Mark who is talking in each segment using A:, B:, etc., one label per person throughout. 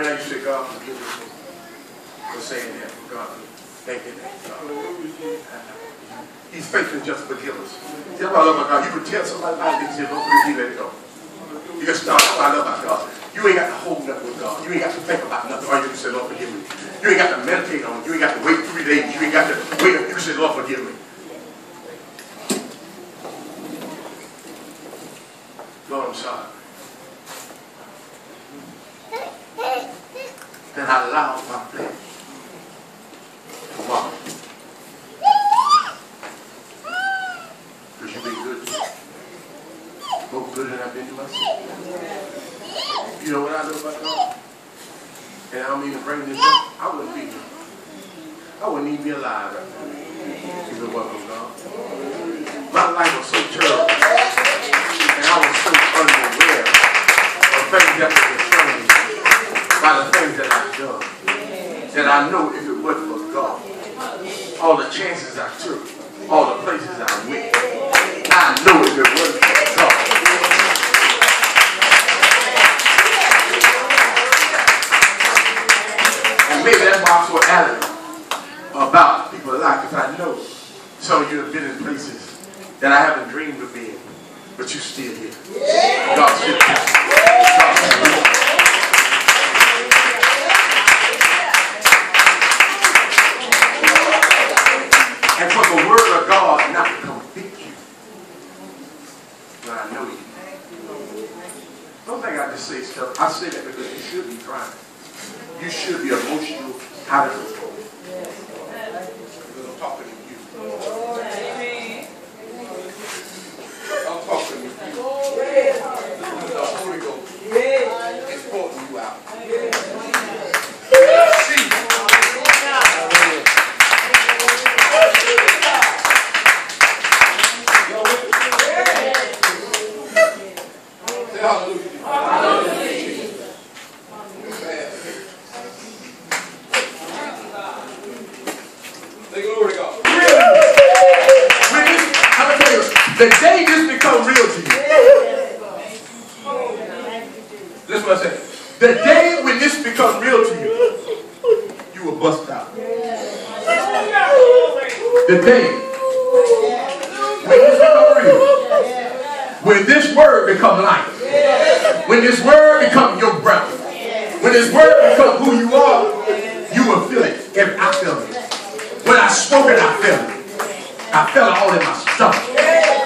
A: When I used to say, God, forgive me for saying that, for God, thinking that, God. He's faithful and just forgive us. See, that's what I love about God. You can tell somebody about it, they say, don't forgive me, let it go. You can start. That's what I love about God. You ain't got to hold nothing with God. You ain't got to think about nothing. Or you can say, Lord, forgive me. You ain't got to meditate on it. You ain't got to wait 3 days. You ain't got to wait. You can say, Lord, forgive me. Lord, I'm sorry. Then I allow my flesh to walk. Because you've been good to me. More good than I've been to myself. You know what I know about God? And I don't mean to bring this up. I wouldn't be here. I wouldn't even be alive right now if it wasn't for God. My life was so terrible. And I was so unaware of things that were betrayed by the things that I've done. That I know if it wasn't for God, all the chances I took, all the places I went, I know if it wasn't for God. And maybe that's why I'm so adamant about people's life, because I know some of you have been in places that I haven't dreamed of being, but you're still here. God's still here. God's still here. And for the word of God not to convict you, but I know you. Don't think I just say stuff. I say that because you should be crying. You should be emotional, out of control. Because I'm talking to you. I'm talking to you. The Holy Ghost is pulling you out. See. Hallelujah. Hallelujah. Say glory to God. I'm going to tell you, the day this becomes real to you. This is what I say. The day when this becomes real to you, you will bust out. The day when this becomes real, when this word becomes life, when this word becomes your breath, when this word becomes who you are, you will feel it. I feel it. When I spoke it, I felt it. I felt it all in my stomach.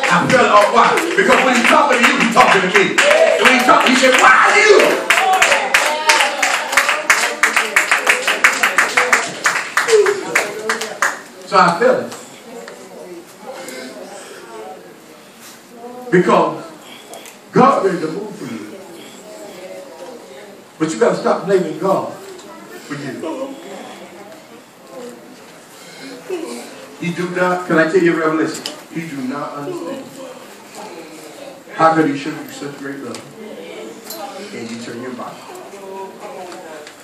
A: I felt it all. Why? Because when he's talking to you, he's talking to me. When he's talking, he said, why are you? So I felt it. Because God ready to move for you. But you got to stop blaming God for you. He do not, can I tell you a revelation? He do not understand. How could he show you such great love? And you turn your back.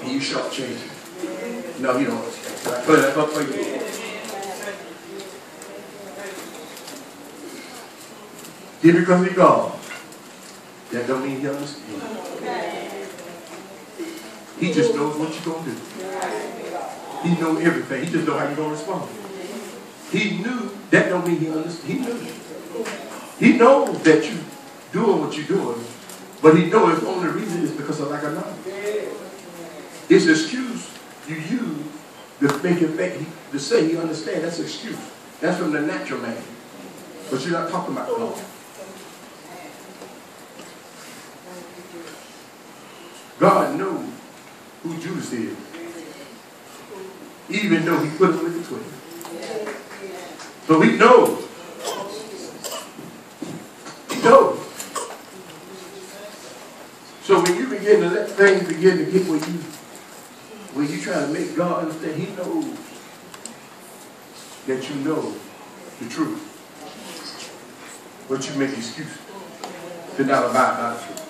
A: And you shortchange him. No, he don't understand. Can I put that up for you? Just because he's God, that don't mean he understands. He just knows what you're going to do. He knows everything. He just knows how you're going to respond. He knew, that don't mean he understood. He knew. He knows that you're doing what you're doing, but he knows the only reason is because of lack of knowledge. It's an excuse you use to make him think, to say he understands. That's an excuse. That's from the natural man. But you're not talking about God. God knows who Judas is, even though he put him with the 12. So he knows. He knows. So when you begin to let things begin to get when you try to make God understand, he knows that you know the truth. But you make excuses to not abide by the truth.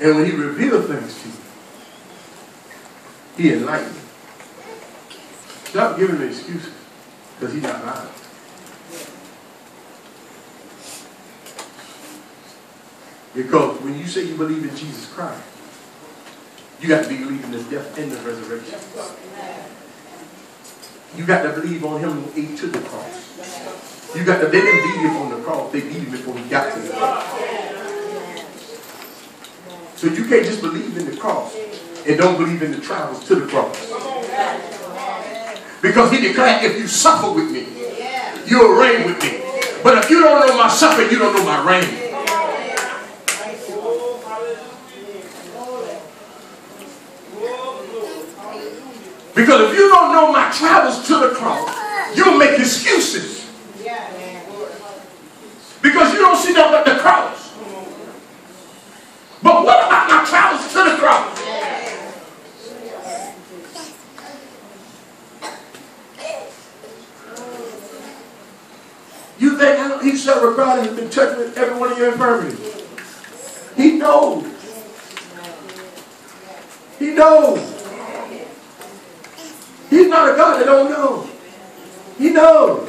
A: And when he reveals things to you, he enlightens you. Stop giving him excuses, because he's not lying. Because when you say you believe in Jesus Christ, you got to believe in the death and the resurrection. You got to believe on him who ate to the cross. You got to, they didn't beat him on the cross, they beat him before he got to the cross. So you can't just believe in the cross and don't believe in the trials to the cross. Because he declared, if you suffer with me, you'll reign with me. But if you don't know my suffering, you don't know my reign. Because if you don't know my travels to the cross, you'll make excuses. Because you don't see nothing but the cross. But what about my travels to the cross? You think he served a God and has been touched with every one of your infirmities? He knows. He knows. He's not a God that don't know. He knows.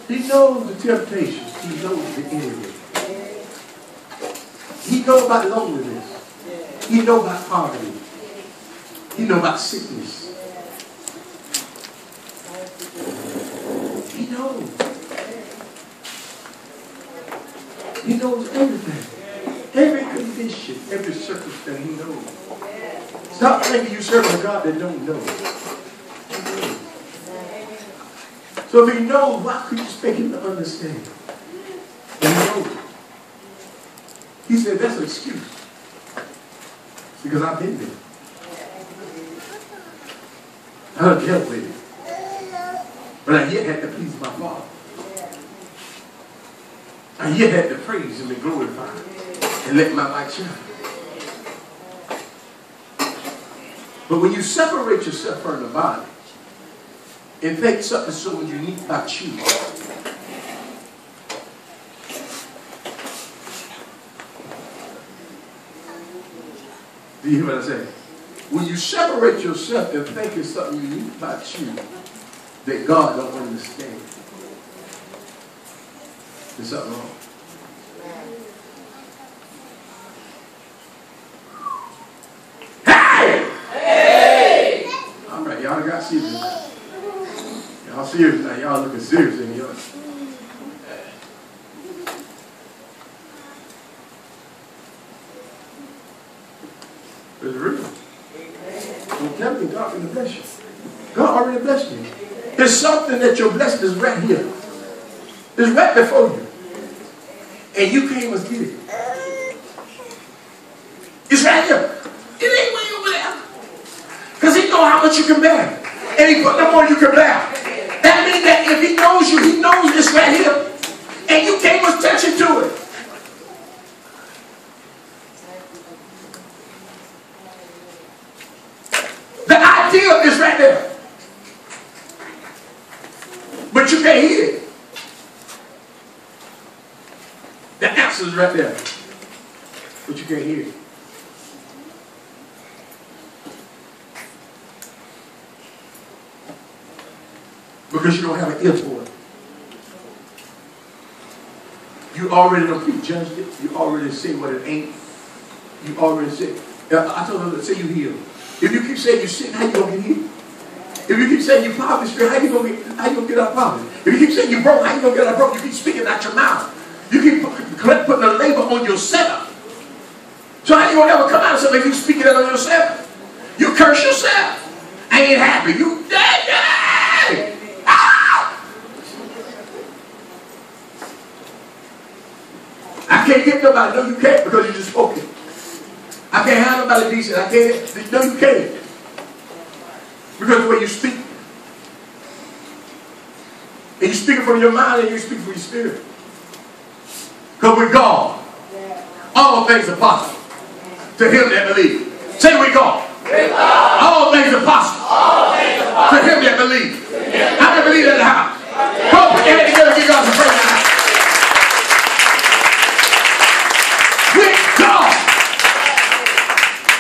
A: He knows the temptations. He knows the enemy. He knows about loneliness. He knows about poverty. He knows about sickness. He knows. He knows everything. Every condition, every circumstance, he knows. Stop thinking you serve a God that don't know. So if he knows, why could you expect him to understand? And he knows. He said, that's an excuse. Because I've been there. I done dealt with it. But I yet had to please my Father. I yet had to praise him and glorify him. And let my light shine. But when you separate yourself from the body and think something so unique about you, do you hear what I say? When you separate yourself and think it's something unique about you that God don't understand, there's something wrong. Y'all got serious now. Y'all serious now. Y'all looking serious in here. It's real. Don't tell me God can bless you. God already blessed you. There's something that your blessing is right here. It's right before you. And you can't even get it. It's right here. It ain't way over there. Because he knows how much you can bear. And he put no more you can bear. That means that if he knows you, he knows this right here. And you can't even touch it to it. The idea is right there. But you can't hear it. The answer is right there. But you can't hear it. Because you don't have an ear for it. You already don't prejudged it. You already say what it ain't. You already say. I told her to say you healed. If you keep saying you're sick, how you gonna get healed? If you keep saying you're poverty spirit, how you gonna get out of poverty? If you keep saying you're broke, how you gonna get out of broke? You keep speaking out your mouth. You keep putting a label on yourself. So how you gonna ever come out of something if you speaking it on yourself? You curse yourself. I ain't happy. You dead. I can't get nobody. No, you can't because you just spoke it. I can't have nobody decent. I can't. No, you can't. Because the way you speak. And you speak it from your mind and you speak from your spirit. Because with God, all things are possible to him that believes. Say with God. All things are possible to him that believes. How many believe that in the house? Come on, put your hand together and give God some praise. With God.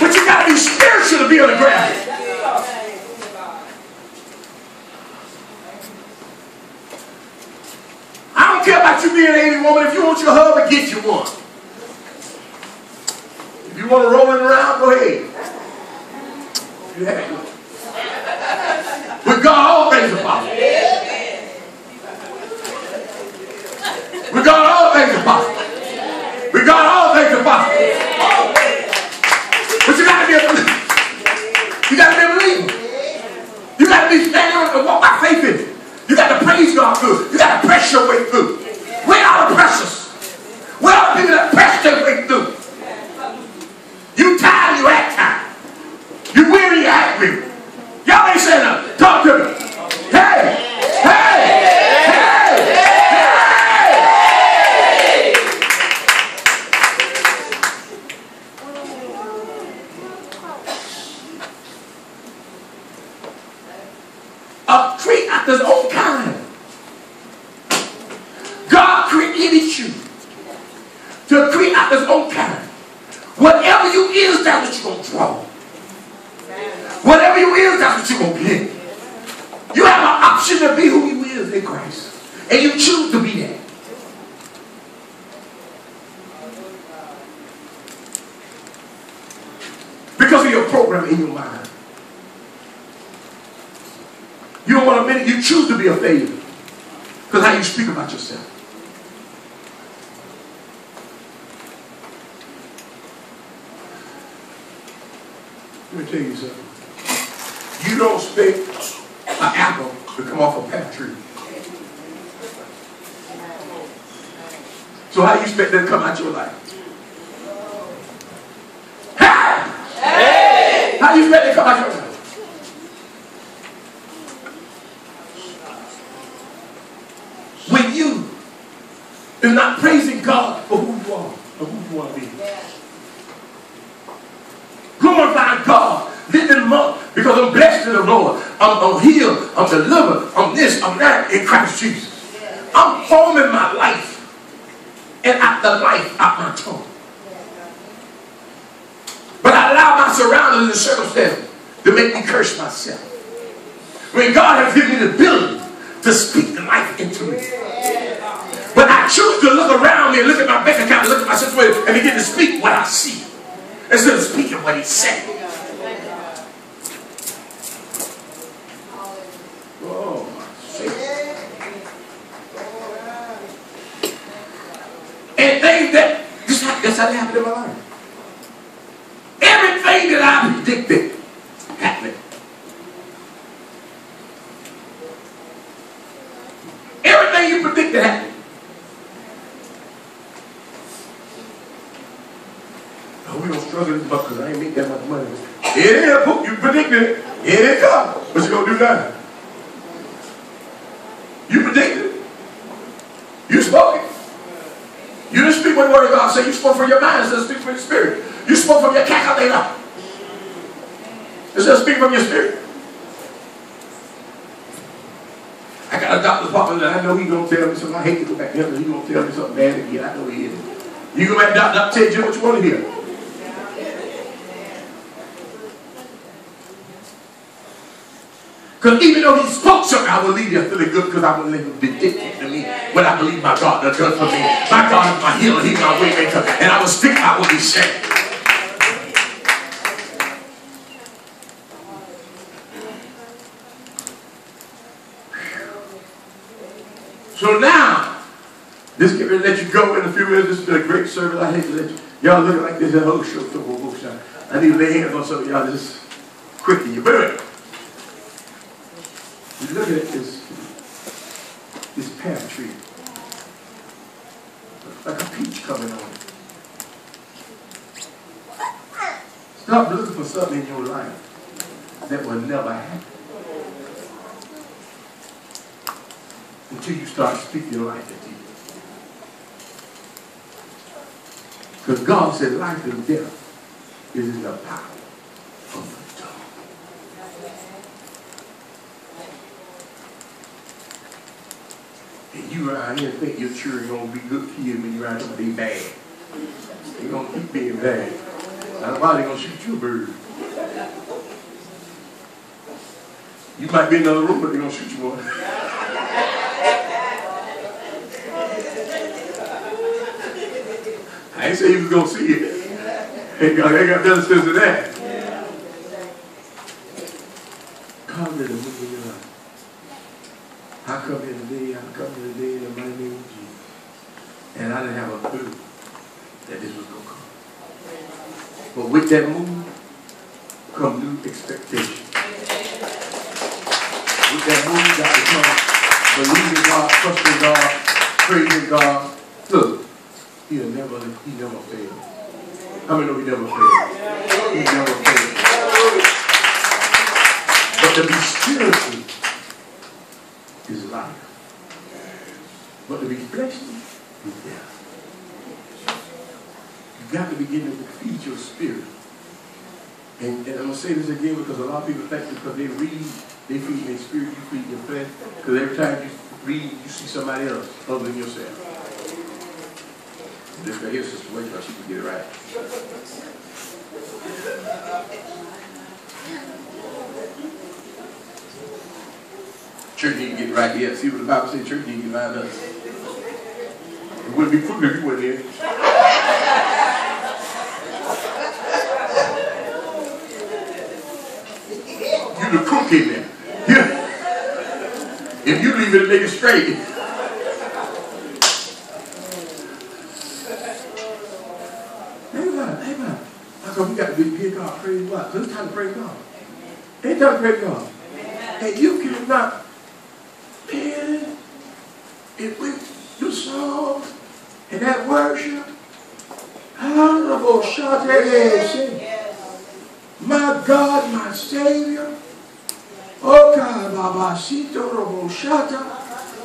A: But you got to be spiritual to be able to grab it. about you being an 80 woman. If you want your husband, get you one. If you want to roll it around, go ahead. Yeah. With God, all things are possible. With God, all things are possible. With God, all things are possible. But you got to be a believer. You got to be a believer. You got to be standing and walk by faith in it. You got to praise God through. You got to press your way through. Where are the pressers? Where are the people that press their way through? You tired, you act tired. You weary, you act weary. Y'all ain't saying nothing. Talk to me. Hey! Hey! Hey! Hey! A tree after his own kind. God created you to create after his own kind. Whatever you is, that's what you're going to draw. Whatever you is, that's what you're going to get. You have an option to be who you is in Christ. And you choose to be that. Because of your program in your mind. You don't want to admit it. You choose to be a failure. Because how you speak about yourself. Let me tell you something. You don't expect an apple to come off a pear tree. So how do you expect that to come out your life? Hey! Hey! How do you expect that to come out your life? When you is not praising God for who you are, or who you want to be. Glorifying God, living him up, because I'm blessed in the Lord. I'm healed, I'm delivered, I'm this, I'm that in Christ Jesus. I'm forming my life and out the life out my tongue. But I allow my surroundings and circumstances to make me curse myself. When God has given me the ability to speak the life into me. But I choose to look around me and look at my bank account and look at my situation and begin to speak what I see. Instead of speaking what he said. Oh, my Savior. And things that, that's how they happen in my life. Everything that I predicted happened. Everything you predicted happened. We're going to struggle this much because I ain't make that much money. It is, you predicted it. It ain't come. What you going to do now? You predicted it. You spoke it. You didn't speak what the word of God said. You spoke from your mind instead of speaking from your spirit. You spoke from your calculator instead of speaking from your spirit. I got a doctor's appointment and I know he's going to tell me something. I hate to go back to him, but he's going to tell me something bad again. I know he is. You go back to the doctor, tell you what you want to hear. Because even though he spoke something, I will leave you feeling good because I will let him be dictated to me what I believe my God does for me. My God is my healer, he's my way maker, and I will stick by what he said. So now, this get ready to let you go in a few minutes. This is a great service. I hate to let you. Y'all looking like this. Oh, show. I need to lay hands on some of y'all just quicken you. But anyway. You look at this pear tree. Like a peach coming on it. Stop looking for something in your life that will never happen. Until you start speaking life into you. Because God said life and death is in the power of the tongue. And you around here think your children going to be good kids when you're around here, but they bad. They're going to keep being bad. Now, why they going to shoot you a bird? You might be in another room, but they're going to shoot you one. ain't say you was going to see it. Ain't got better sense than that. Come to the move in your life. I come here today in the mighty name of Jesus. And I didn't have a clue that this was going to come. But with that move, come new expectation. With that move, you got to come believing God, trusting God, praising God. Look, He'll never fail. How many know He never failed? He never failed. But to be spiritual is life. But to be fleshly is death. You got to begin to feed your spirit. And I'm going to say this again because a lot of people think because they read, they feed their spirit, you feed your flesh. Because every time you read, you see somebody else other than yourself. This right here, Sister Wright, she can get it right. Church need to get it right here. See what the Bible says, church need to get right up. It wouldn't be crooked if you weren't here. You the crook in there. Yeah. If you leave it, make it straight. Amen. How come we got to be here, God? Praise God. So it's time to praise God. It's time to praise God. And you cannot, man, if we do songs and that worship, my God, my Savior, oh God,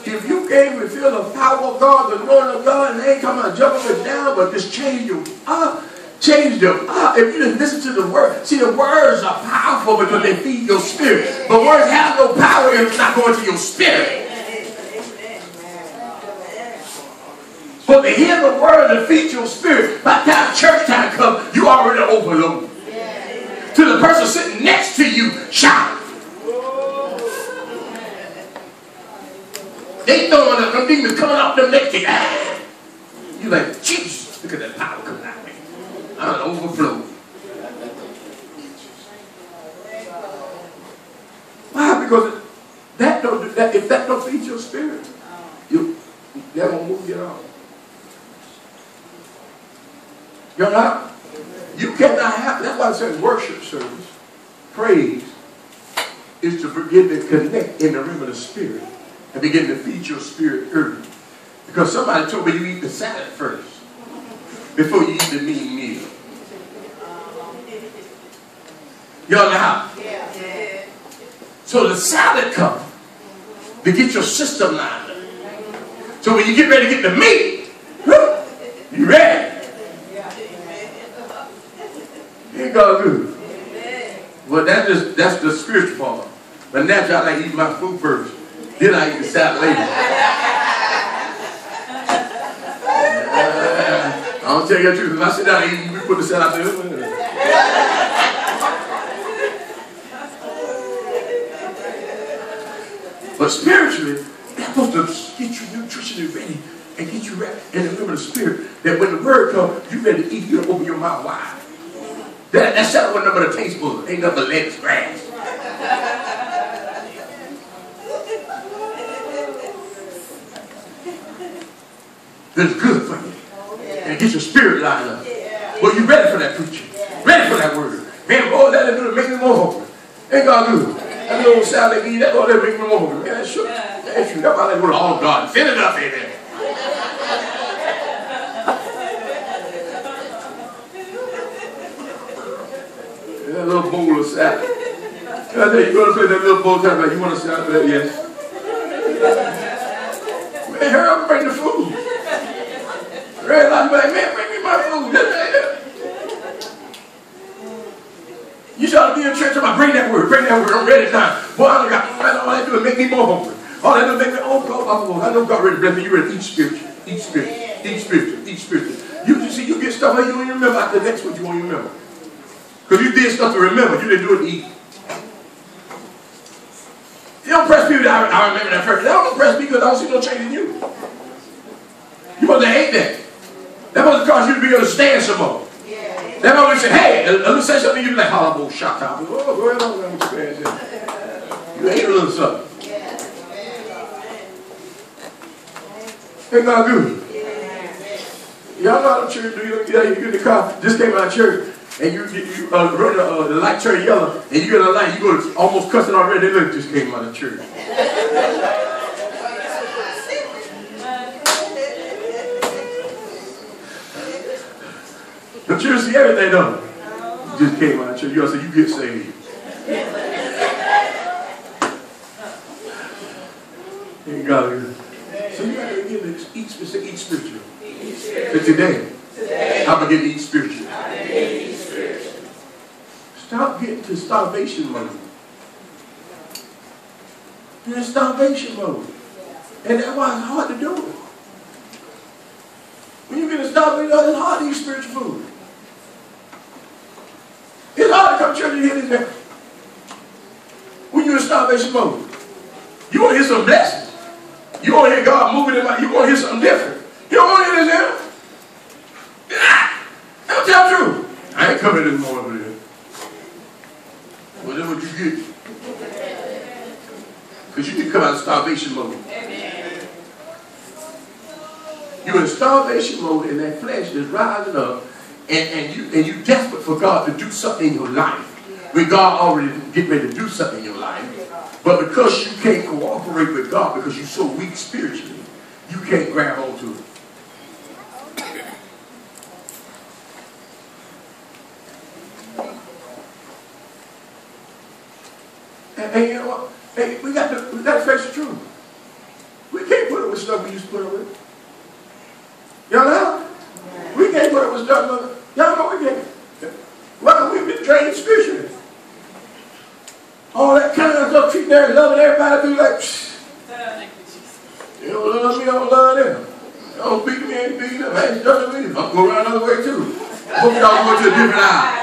A: if you can't even feel the power of God, the anointing of God, and they ain't talking about jumping it down, but just change them up. Change them up. If you just listen to the word, see, the words are powerful because they feed your spirit. But words have no power if it's not going to your spirit. But to hear the word and feed your spirit, by the time church time comes, you already overloaded. To the person sitting next to you, shout. They throwing up, them demons coming out them next to you. You like, Jesus, look at that power coming out of me. I'm overflow. Why? Because if that don't feed your spirit, you never gonna move it off. You're not. You cannot have. That's why I said worship service, praise, is to begin to connect in the realm of the spirit and begin to feed your spirit early. Because somebody told me you eat the salad first before you eat the main meal. Y'all know how? Yeah. So the salad comes to get your system lined up. So when you get ready to get the meat, you ready. Ain't God good? Well, that's the spiritual part. But naturally, I like eating my food first. Then I eat the salad later. I'll tell you the truth. If I sit down and eat, we put the salad out there. But spiritually, that's supposed to get you nutrition and ready and get you ready. And remember the spirit that when the word comes, you ready to eat, you open your mouth wide. That salad wasn't nothing but a taste bud. Ain't nothing but lettuce, grass. It's good for you. And get your spirit lined up. Well, you ready for that preaching. Ready for that word. Man, boy, that'll do to make me more hungry. Ain't God good? That little salad they eat, that that'll make me more hungry. Man, that's true. That's true. That's why they go to Olive Garden. Fill it up in there. That little bowl of salad. I tell you, go to play that little bowl of salad. You want a salad for that? Yes. Man, hurry up and bring the food. Red light, like, man, bring me my food. You ought to be in church. I'm bring that word. Bring that word. I'm ready now. Boy, all I do is make me more hungry. All I do is make me, oh, God, I know God ready to bless me. You ready to eat spiritual. Eat spiritual. Eat spiritual. Eat spiritual. You see, you get stuff that you don't even remember. After the next one, you won't even remember. Because you did stuff to remember. You didn't do it to eat. You don't press people that I remember that first. They don't press me because I don't see no change in you. You must have hate that. That must cause you to be able to stand some more. That must say, hey, let me say something to you, like, oh, shut up. Oh, go ahead on, let me experience it. You ain't a little something. Ain't God good? Y'all know how the church do. You get in the car, just came out of church, and you run the light turn yellow, and you get a light, you go to almost cussing already. Look, just came out of church. The church see everything, don't it? You just came out of church. You all say you get saved. Ain't God good? So you got to begin to eat spiritual. So today, I'm going to get to eat spiritual. Stop getting to starvation mode. You're in starvation mode. And that's why it's hard to do it. When you get in starvation mode, it's hard to eat spiritual food. It's hard to come to church and hear this now. When you're in starvation mode, you want to hear some blessings. You want to hear God moving in my, you want to hear something different. You don't want to hear this here. I'll tell the truth. I ain't coming this morning for this. Whatever what you get. Because you can come out of starvation mode. You're in starvation mode and that flesh is rising up and you desperate for God to do something in your life. When God already get ready to do something in your life. But because you can't cooperate with God because you're so weak spiritually, you can't grab onto it. And you know what? Hey, we got to face the truth. We can't put up with stuff we used to put up with. Y'all know? We can't put up with stuff. Y'all know we can't. Well, we've been trained spiritually. All that kind of stuff, treating everybody, loving everybody, do like, psh. You don't love me, I don't love them. You don't beat me, I ain't beating them. I ain't done with you. I'm going around another way too. Hope y'all go to a different aisle.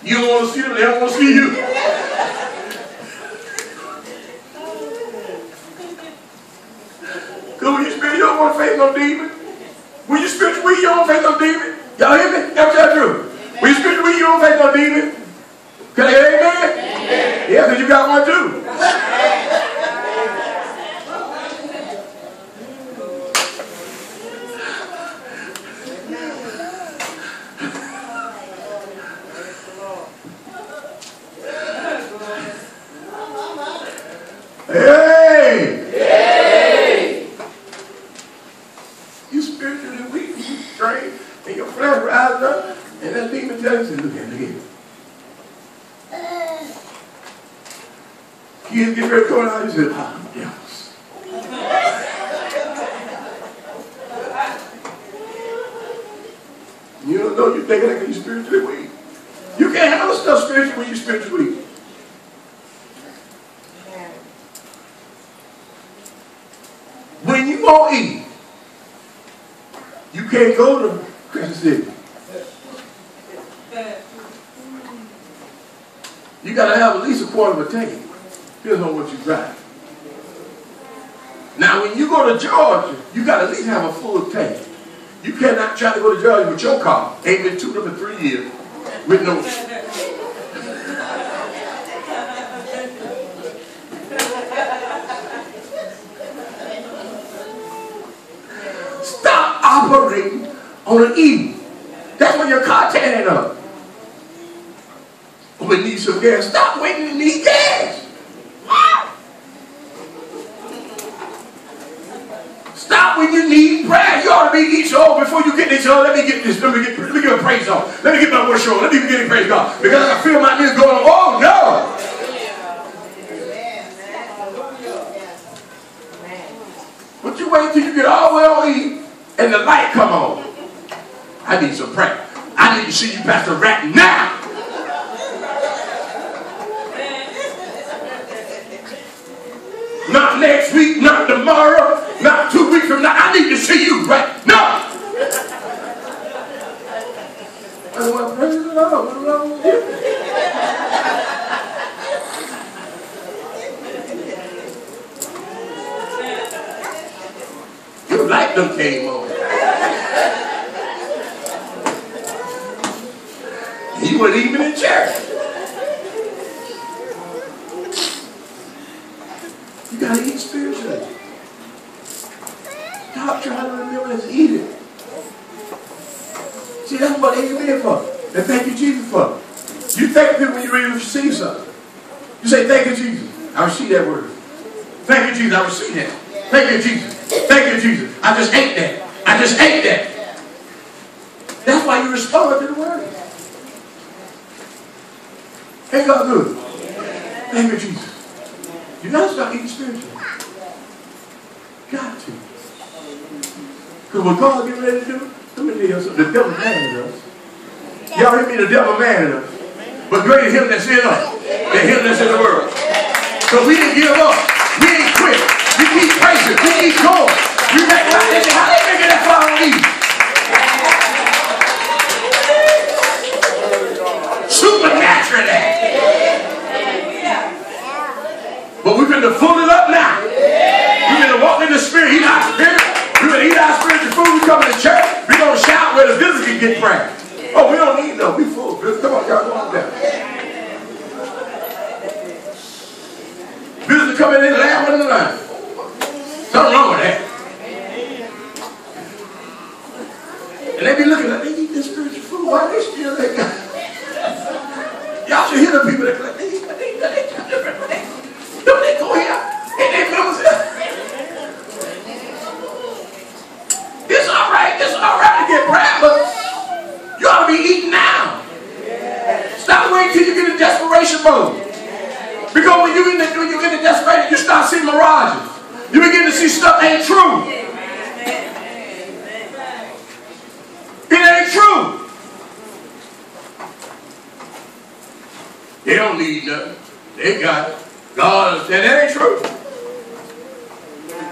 A: You don't want to see them, they don't want to see you. Because when you spiritual, you don't want to face no demon. When you spiritual weak, you don't face no demon. Y'all hear me? That's that true. When you spiritual weak, you don't face no demon. Can I hear amen? Yeah, because you got one too. Hey! You spiritually weak, you strained, and your flesh rises up, and that demon tells you, look at it. Kids get ready to come out, you say, ah, devils. You don't know you're thinking like you're spiritually weak. You can't handle stuff spiritually when you're spiritually weak. When you won't eat, you can't go to Christian City. You got to have at least a quarter of a tank. Depends on what you drive. Now, when you go to Georgia, you got to at least have a full tank. You cannot try to go to Georgia with your car. Ain't been tuned up in 3 years with no. Stop operating on an evil. That's when your car tearing up. We need some gas. Stop waiting to need gas. Stop when you need prayer. You ought to be each other before you get this. Let me get this. Let me get a praise on. Let me get my worship on. Let me get a praise God. Because I feel my knees going, oh no. But you wait till you get all the way on E and the light come on. I need some prayer. I need to see you Pastor Wright now. Not next week, not tomorrow, not 2 weeks from now. I need to see you right now. I want to praise the Lord. What's wrong with you? Your light done came on. You weren't even in church. You got to eat spiritually. Stop trying to remember and eat it. See, that's what amen for. And thank you, Jesus, for. You thank people when you really receive something. You say, thank you, Jesus. I receive that word. Thank you, Jesus. I receive that. Thank you, Jesus. Thank you, Jesus. I just ate that. I just ate that. That's why you respond to the word. Ain't God good? Thank you, Jesus. You got to start eating spiritually. Got to. Because what God get ready to do, let me tell you something. The devil mad at us. Y'all hear me? The devil mad at us. But greater him that's in us than him that's in the world. So we didn't give up. We ain't quit. We keep praising. We keep going. We make right. They say, how they making that far on these? Supernaturally. But we're going to full it up now. We're going to walk in the spirit. Eat our spirit. We're going to eat our spiritual food. We come to church. We're going to shout where the visitors can get prayer. Oh, we don't need no. We full. Come on, y'all. Come on down. Visitors coming in and laughing in the line. Something wrong with that. And they be looking like, they eat this spiritual food. Why they still like that? Y'all should hear the people that like, don't they go here? And they members here. It's all right. It's all right to get prayer, but you ought to be eating now. Stop waiting till you get in desperation mode. Because when you get in desperation, you start seeing mirages. You begin to see stuff ain't true. It ain't true. They don't need nothing. They got it. God, that ain't true.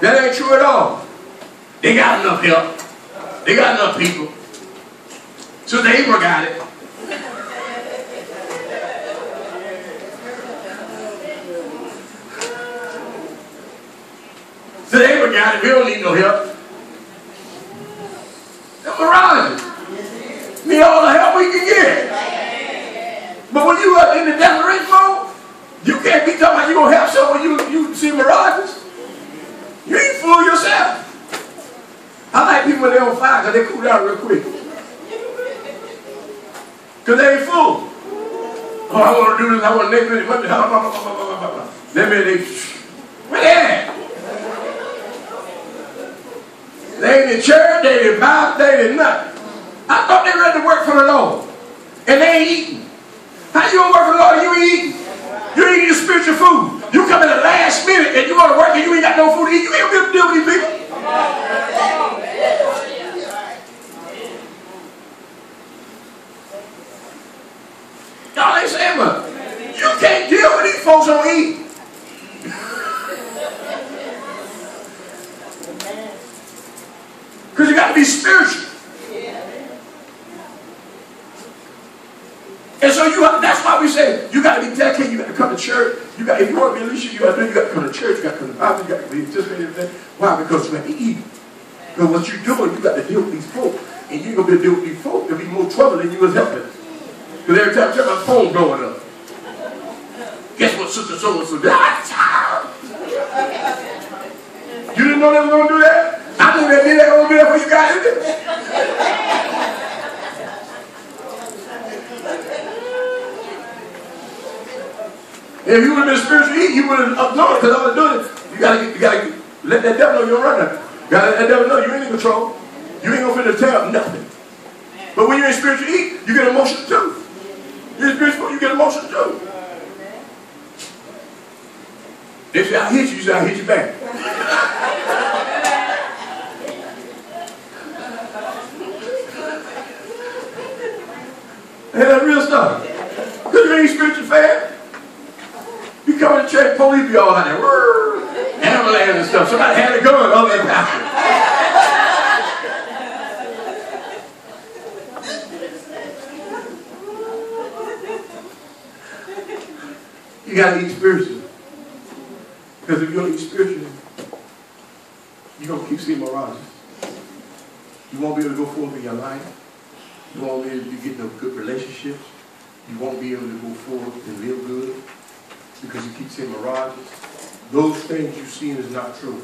A: That ain't true at all. They got enough help. They got enough people. So they even got it. So they even got it. We don't need no help. They're mirages. Need all the help we can get. But when you are in the desperation mode, you can't be talking about you're going to help someone you see mirages. You ain't fool yourself. I like people when they're on fire because they cool down real quick. Because they ain't fool. Oh, I want to do this. I want to make it. They where they at? They ain't in church. They ain't in Bible. They ain't nothing. I thought they were ready to work for the Lord. And they ain't eating. How you going to work for the Lord and you ain't eating? You ain't eating spiritual food. You come in the last minute and you go to work and you ain't got no food to eat. You ain't going to deal with these people. Y'all ain't saying much. You can't deal with these folks don't eat. Because you got to be spiritual. And so that's why we say you got to be dedicated. You got to come to church. If you want to be a leader, you got to come to church. You got to come to Bible. You got to be participating in everything. Why? Because you got to eat. Because what you're doing, you got to deal with these folk. And you're going to be dealing with these folk. There'll be more trouble than you was helping. Because every time I turn my phone going up. Guess what, sister so-and-so did? You didn't know they were going to do that? I knew they did that over there before you got in there. If you would have been spiritual eating, you would have known it because all they're doing is you gotta let that devil know you're a runner. You gotta let that devil know you ain't in control. You ain't gonna fit to tell nothing. But when you're in spiritual eat, you get emotional too. You're in spiritual, you get emotional too. They say I hit you, you say I hit you back. Ain't that real stuff? Because you ain't spiritual fast. You come to church, police be all out there, ambulance and stuff. Somebody had a gun on that pastor. You got to eat spiritually. Because if you don't eat spiritually, you're going to keep seeing mirages. You won't be able to go forward in your life. You won't be able to get no good relationships. You won't be able to go forward and live good because you keep seeing mirages. Those things you see is not true.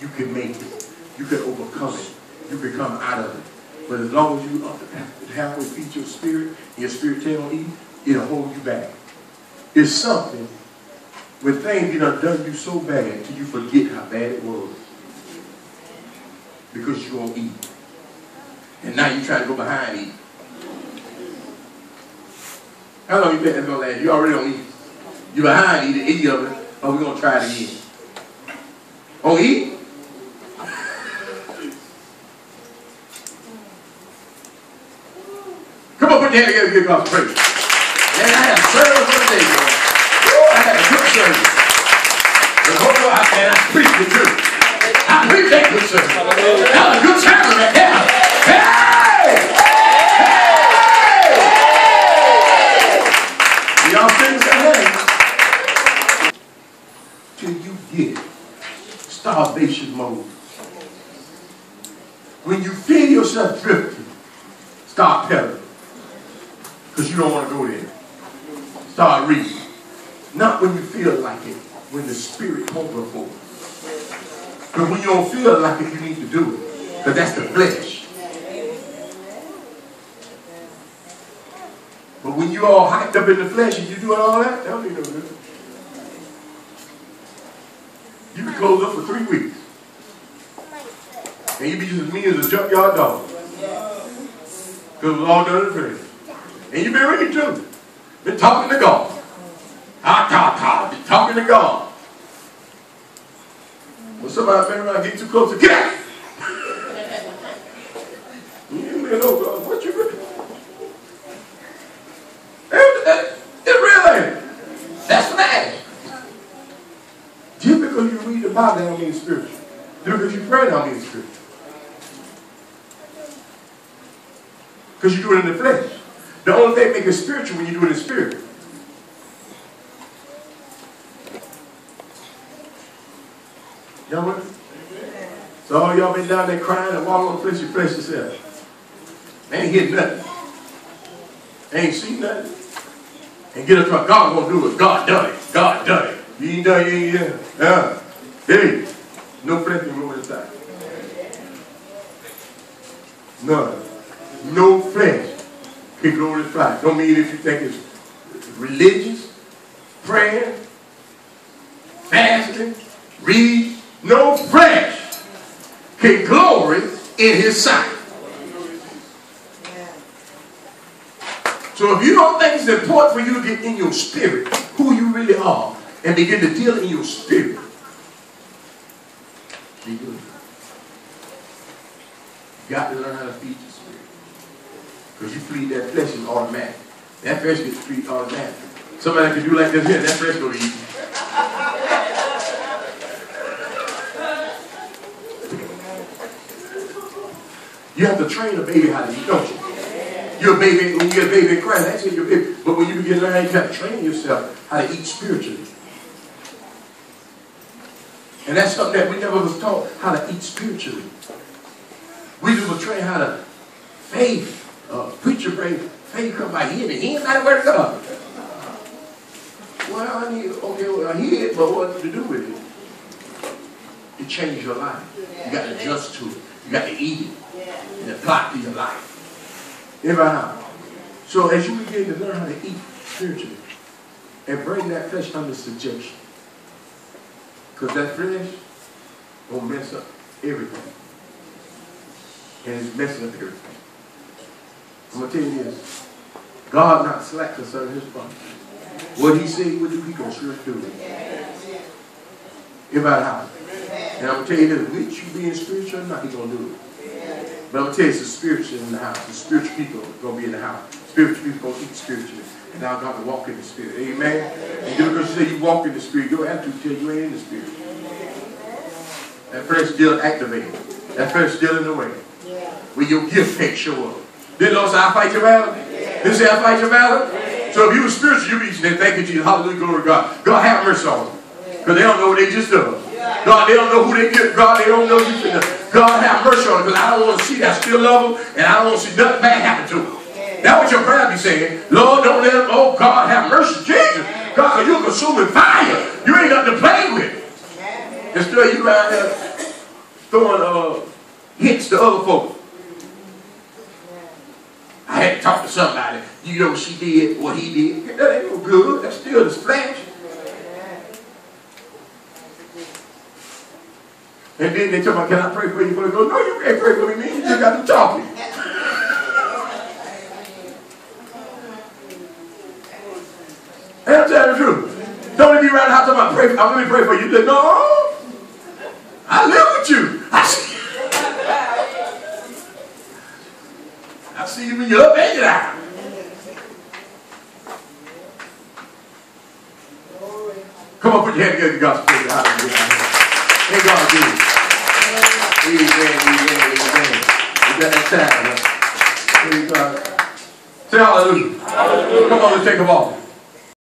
A: You can make it. You can overcome it. You can come out of it. But as long as you halfway feed your spirit, and your spirit tell eat, it'll hold you back. It's something when things get done you so bad till you forget how bad it was. Because you won't eat. And now you try to go behind eat. How long you think that's going to last? You already don't eat. You behind eat of it, or we're going to try it again. Oh, eat? Come on, put your hand together and give God some praise. Man, I had a service for the day, boy. I had a good service. But hold on, man, I preached the truth. I preached that good service. That was a good sermon right there. Hey! Hey! Y'all finish that hand? Till you get starvation mode. When you feel yourself drifting, start pedaling. Because you don't want to go there. Start reading. Not when you feel like it, when the spirit comes before. But when you don't feel like it, you need to do it. Because that's the flesh. But when you all hyped up in the flesh and you doing all that, that don't mean no good. You can close up for 3 weeks. And you be just as mean as a junkyard dog. Because it was all done in the flesh. And you've been reading too. Been talking to God. Been talking to God. When somebody been around get too close to get out. You ain't know God. What you doing? It's real, ain't it? That's flesh. Just because you read the Bible, that don't mean spiritual. Just because you pray, that don't mean spiritual. Because you do it in the flesh. The only thing that makes it spiritual when you do it in spirit. Y'all with me? So all y'all been down there crying and walking on the flesh, you flesh yourself. Ain't hit nothing. Ain't seen nothing. And get a truck. God gonna do it. God done it. God done it. You ain't done it. You ain't done it. Hey, no flesh can go inside. None. No flesh can glorify. Don't mean if you think it's religious, praying, fasting, read. No flesh can glory in his sight. So if you don't think it's important for you to get in your spirit who you really are and begin to deal in your spirit, be good. You got to learn how to feed your spirit. Because you feed that flesh is automatic. That flesh gets feed automatically. Somebody can do like this here, that flesh go to eat. You have to train a baby how to eat, don't you? You're a baby, when you get a baby in Christ, that's it, you're a baby. But when you begin to learn how you got to train yourself how to eat spiritually. And that's something that we never was taught, how to eat spiritually. We just were trained how to faith. Preacher bring faith come by hearing. He ain't got where to go. Well, I need, okay, well, I hear it, but what to do with it? It changed your life. You got to adjust to it. You got to eat it. And apply it to your life. Everybody. So as you begin to learn how to eat spiritually and bring that flesh under subjection, because that flesh will mess up everything. And it's messing up everything. I'm going to tell you this. God not slack concerning his promise. What he said he would do, he going to sure do it. Everybody house. And I'm going to tell you this. With you being spiritual or not, he going to do it. But I'm going to tell you, it's the spiritual in the house. The spiritual people are going to be in the house. Spiritual people are going to eat spiritually. And now God will walk in the spirit. Amen? And just because you say you walk in the spirit, your attitude tells you ain't in the spirit. That flesh still activated. That flesh still in the way. Where your gift can't show up. Didn't the Lord say, I fight your battle? Didn't he say, I fight your battle? So if you were spiritual, you'd be saying, thank you, Jesus. Hallelujah, glory to God. God have mercy on them. Because they don't know what they just done. God, they don't know who they get. God, they don't know you. God have mercy on her, because I don't want to see that. I still love her, and I don't want to see nothing bad happen to her. That's what your prayer be saying. Lord, don't let him, oh God, have mercy, Jesus. God, because you're consuming fire. You ain't nothing to play with. Instead, you around there throwing hits to other folks. I had to talk to somebody. You know she did what he did. That ain't no good. That's still the splash. And then they tell me, can I pray for you? Go, no, you can't pray for me. You just got to talk to me. And I'm telling the truth. Don't be around the house talking about, pray, I'm going to pray for you. You say, no, I live with you. I see you when you're up and you're out. Come on, put your hand together to God's praise. Hallelujah. Thank God, do it. Amen. We got that time. Praise God. Say hallelujah. Hallelujah. Come on, let's take them off.